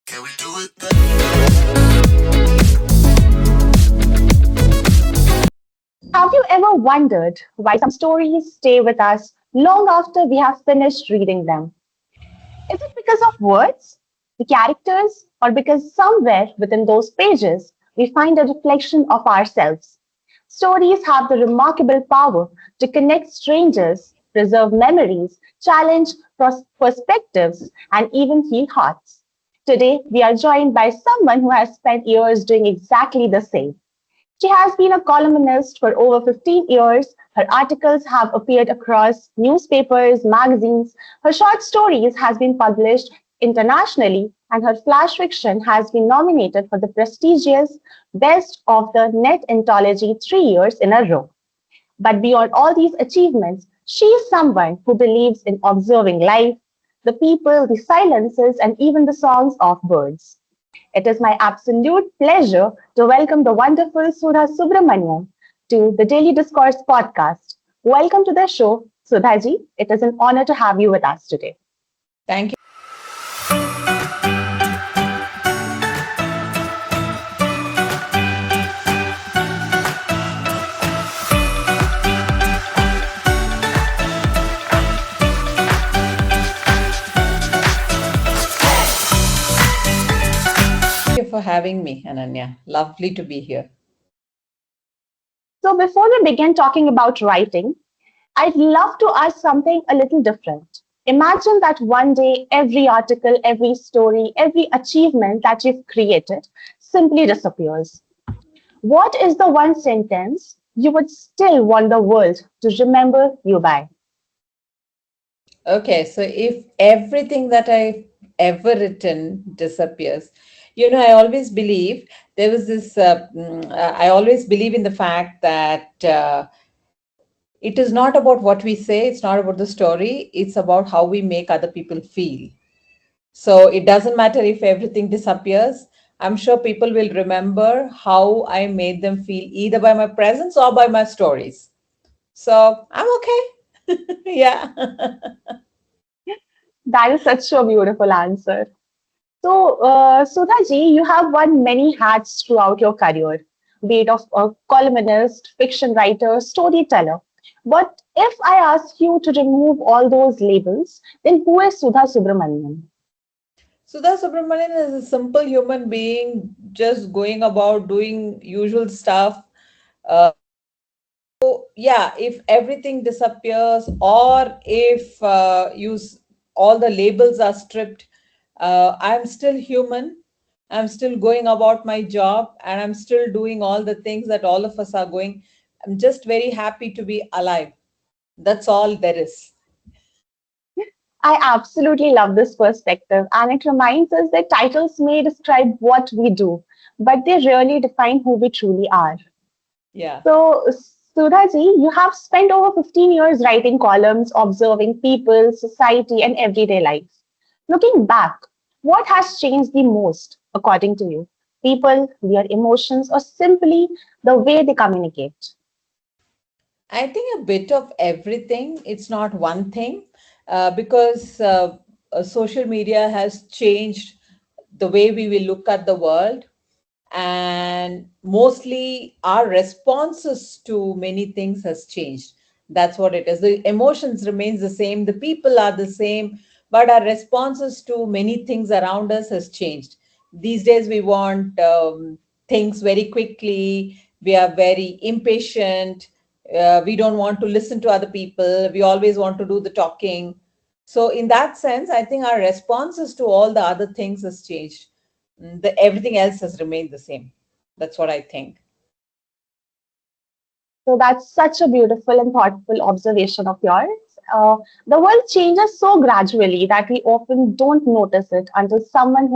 Can we do it? Have you ever wondered why some stories stay with us long after we have finished reading them? Is it because of words, the characters, or because somewhere within those pages we find a reflection of ourselves? Stories have the remarkable power to connect strangers, preserve memories, challenge perspectives, and even heal hearts. Today, we are joined by someone who has spent years doing exactly the same. She has been a columnist for over 15 years. Her articles have appeared across newspapers, magazines. Her short stories has been published internationally, and her flash fiction has been nominated for the prestigious Best of the Net Anthology 3 years in a row. But beyond all these achievements, she is someone who believes in observing life, the people, the silences, and even the songs of birds. It is my absolute pleasure to welcome the wonderful Sudha Subramanian to the Daily Discourse podcast. Welcome to the show, Sudhaji. It is an honor to have you with us today. Thank you for having me, Ananya. Lovely to be here. So, before we begin talking about writing, I'd love to ask something a little different. Imagine that one day every article, every story, every achievement that you've created simply disappears. What is the one sentence you would still want the world to remember you by? Okay, so if everything that I've ever written disappears, I always believe there was this, I always believe in the fact that it is not about what we say, it's not about the story, it's about how we make other people feel. So it doesn't matter if everything disappears. I'm sure people will remember how I made them feel either by my presence or by my stories. So I'm okay. Yeah. That is such a beautiful answer. So, Sudhaji, you have worn many hats throughout your career, be it of a columnist, fiction writer, storyteller. But if I ask you to remove all those labels, then who is Sudha Subramanian? Sudha Subramanian is a simple human being just going about doing usual stuff. Uh, yeah, if everything disappears or if all the labels are stripped, I'm still human. I'm still going about my job and I'm still doing all the things that all of us are going. I'm just very happy to be alive. That's all there is. I absolutely love this perspective, and it reminds us that titles may describe what we do, but they really define who we truly are. Yeah. So, Sudhaji, you have spent over 15 years writing columns, observing people, society, and everyday life. Looking back, what has changed the most, according to you? People, their emotions, or simply the way they communicate? I think a bit of everything. It's not one thing because social media has changed the way we will look at the world, and mostly our responses to many things has changed. That's what it is. The emotions remains the same, the people are the same, but our responses to many things around us has changed. These days we want things very quickly. We are very impatient. We don't want to listen to other people. We always want to do the talking. So in that sense, I think our responses to all the other things has changed. Everything else has remained the same. That's what I think. So that's such a beautiful and thoughtful observation of yours. The world changes so gradually that we often don't notice it until someone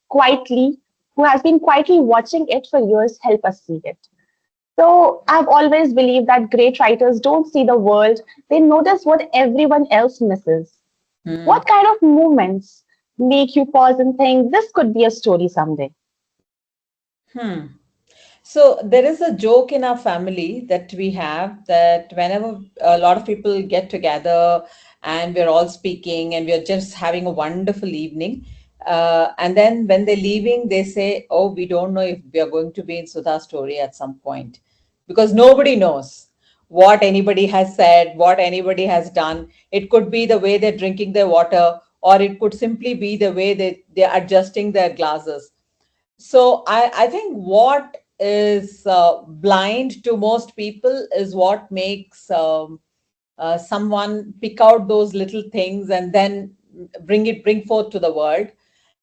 quietly, who has been quietly watching it for years, help us see it. So I've always believed that great writers don't see the world; they notice what everyone else misses. Hmm. What kind of moments make you pause and think this could be a story someday? Hmm. So there is a joke in our family that we have that whenever a lot of people get together and we're all speaking and we're just having a wonderful evening, And then when they're leaving, they say, "Oh, we don't know if we are going to be in Sudha's story at some point," because nobody knows what anybody has said, what anybody has done. It could be the way they're drinking their water, or it could simply be the way they're adjusting their glasses. So I think what is blind to most people is what makes someone pick out those little things and then bring forth to the world.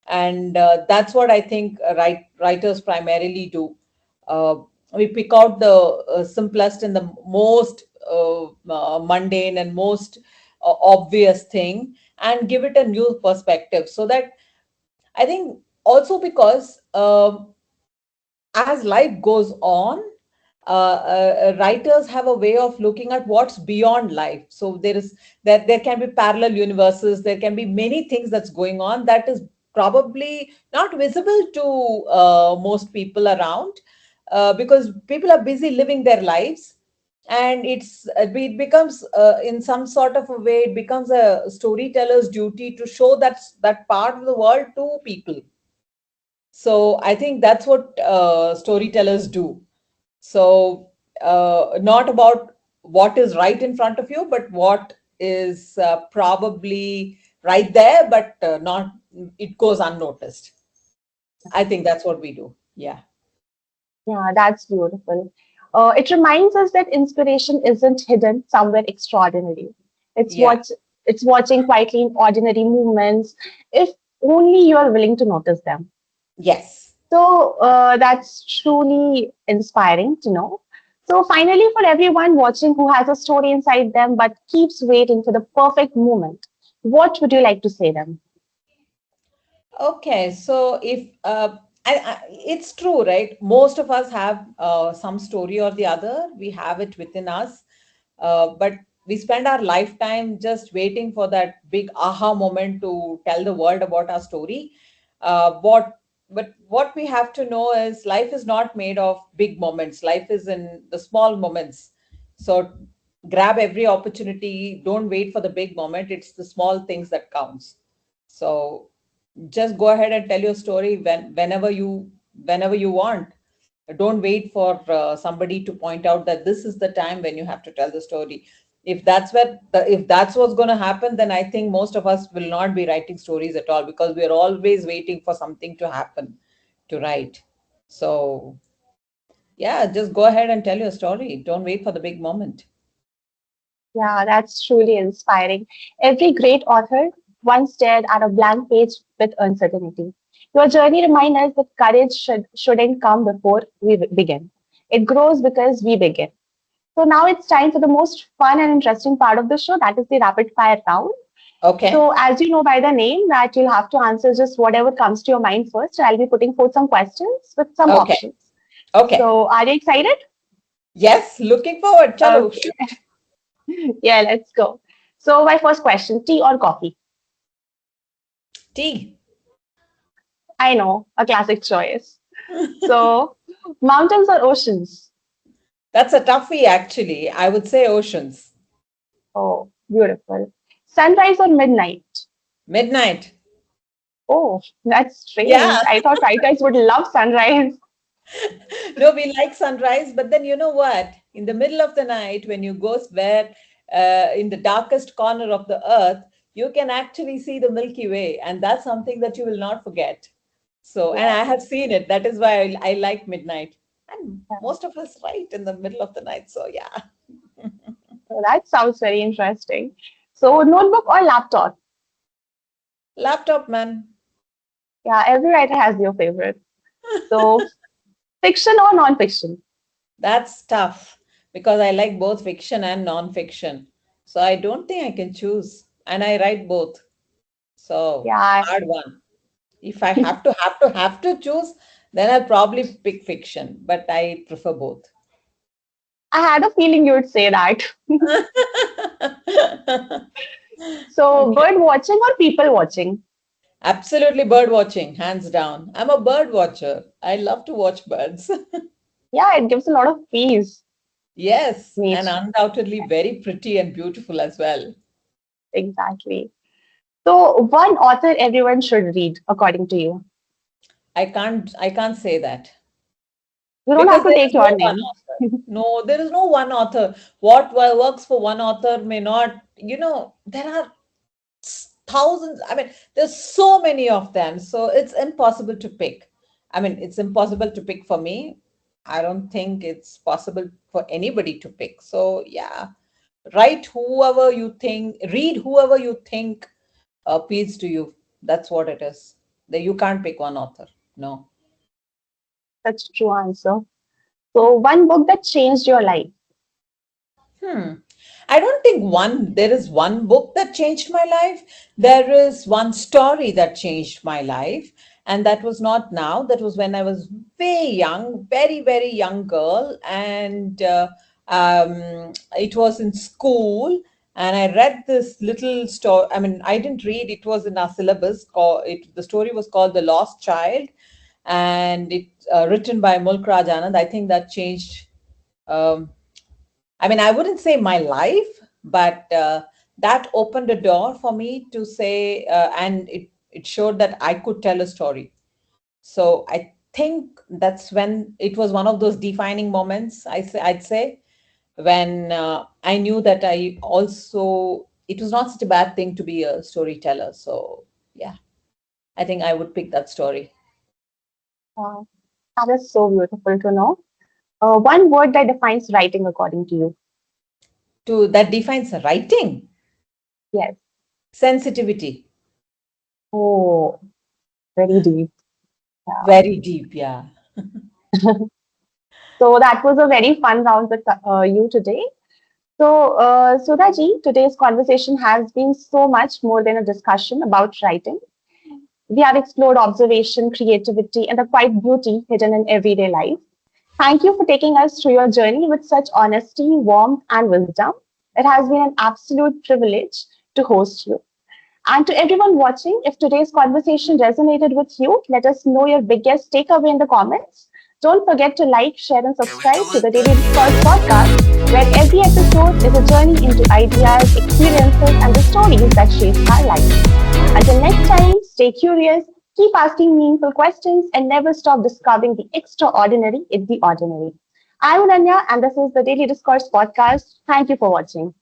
And that's what I think writers primarily do. uh, we pick out the simplest and the most mundane and most obvious thing and give it a new perspective, so that I think also because as life goes on, writers have a way of looking at what's beyond life. So there can be parallel universes, there can be many things that's going on that is probably not visible to most people around, because people are busy living their lives. And it becomes in some sort of a way, it becomes a storyteller's duty to show that part of the world to people. So I think that's what storytellers do. So not about what is right in front of you, but what is probably right there, but not, it goes unnoticed. I think that's what we do. Yeah. Yeah, that's beautiful. It reminds us that inspiration isn't hidden somewhere extraordinary. It's Yeah. what it's watching quietly in ordinary movements, if only you are willing to notice them. Yes. So that's truly inspiring to know. So finally, for everyone watching who has a story inside them but keeps waiting for the perfect moment, what would you like to say them? Okay, so if it's true, right? Most of us have some story or the other. We have it within us, but we spend our lifetime just waiting for that big aha moment to tell the world about our story. But what we have to know is life is not made of big moments. Life is in the small moments. So grab every opportunity. Don't wait for the big moment. It's the small things that counts. So just go ahead and tell your story whenever you want. Don't wait for somebody to point out that this is the time when you have to tell the story. If that's what's going to happen, then I think most of us will not be writing stories at all, because we're always waiting for something to happen to write. So yeah, just go ahead and tell your story. Don't wait for the big moment. Yeah, that's truly inspiring. Every great author once stared at a blank page with uncertainty. Your journey reminds us that courage shouldn't come before we begin. It grows because we begin. So now it's time for the most fun and interesting part of the show, that is the rapid fire round. Okay. So as you know by the name that you'll have to answer just whatever comes to your mind first. I'll be putting forth some questions with some Okay. options. Okay. So are you excited? Yes, looking forward. Chalo, Okay. shoot. Yeah, let's go. So my first question, tea or coffee? Tea. I know, a classic choice. So, mountains or oceans? That's a toughie, actually. I would say oceans. Oh, beautiful. Sunrise or midnight? Midnight. Oh, that's Yeah. strange. I thought writers would love sunrise. No, we like sunrise, but then you know what? In the middle of the night, when you go where in the darkest corner of the earth, you can actually see the Milky Way, and that's something that you will not forget. So, and Yeah, I have seen it. That is why I like midnight. And yeah. most of us write in the middle of the night. So, yeah. So that sounds very interesting. So, notebook or laptop? Laptop, man. Yeah, every writer has their favorite. So, fiction or non-fiction? That's tough because I like both fiction and non-fiction. So I don't think I can choose. And I write both. So Yeah, hard one. If I have to choose, then I'll probably pick fiction, but I prefer both. I had a feeling you would say that. So, Okay. bird watching or people watching? Absolutely bird watching, hands down. I'm a bird watcher. I love to watch birds. Yeah, it gives a lot of peace. Yes, and Nature, undoubtedly very pretty and beautiful as well. exactly. So, one author everyone should read, according to you. I can't say that You don't because have to there take is no your one name. author. No, there is no one author. What works for one author may not, there are thousands. I mean, there's so many of them. So it's impossible to pick. I mean, it's impossible to pick for me. I don't think it's possible for anybody to pick. So yeah, read whoever you think appeals to you. That's what it is. You can't pick one author. No. That's a true answer. So, one book that changed your life. Hmm. I don't think there is one book that changed my life. There is one story that changed my life. And that was not now. That was when I was very young, very, very young girl. And it was in school. And I read this little story. I mean, I didn't read, it was in our syllabus. The story was called The Lost Child. And it written by Mulk Raj Anand. I think that changed. Um, I mean, I wouldn't say my life, but that opened a door for me to say, and it showed that I could tell a story. So I think that's when it was one of those defining moments. I'd say when I knew that it was not such a bad thing to be a storyteller. So yeah, I think I would pick that story. Uh, that is so beautiful to know. One word that defines writing, according to you. That defines writing. Yes. Sensitivity. Oh, very deep. Yeah. Very deep. Yeah. So that was a very fun round with you today. So, Sudha today's conversation has been so much more than a discussion about writing. We have explored observation, creativity, and the quiet beauty hidden in everyday life. Thank you for taking us through your journey with such honesty, warmth, and wisdom. It has been an absolute privilege to host you. And to everyone watching, if today's conversation resonated with you, let us know your biggest takeaway in the comments. Don't forget to like, share, and subscribe to the Daily Discourse podcast, where every episode is a journey into ideas, experiences, and the stories that shape our lives. Until next time, stay curious, keep asking meaningful questions, and never stop discovering the extraordinary in the ordinary. I'm Unanya, and this is the Daily Discourse podcast. Thank you for watching.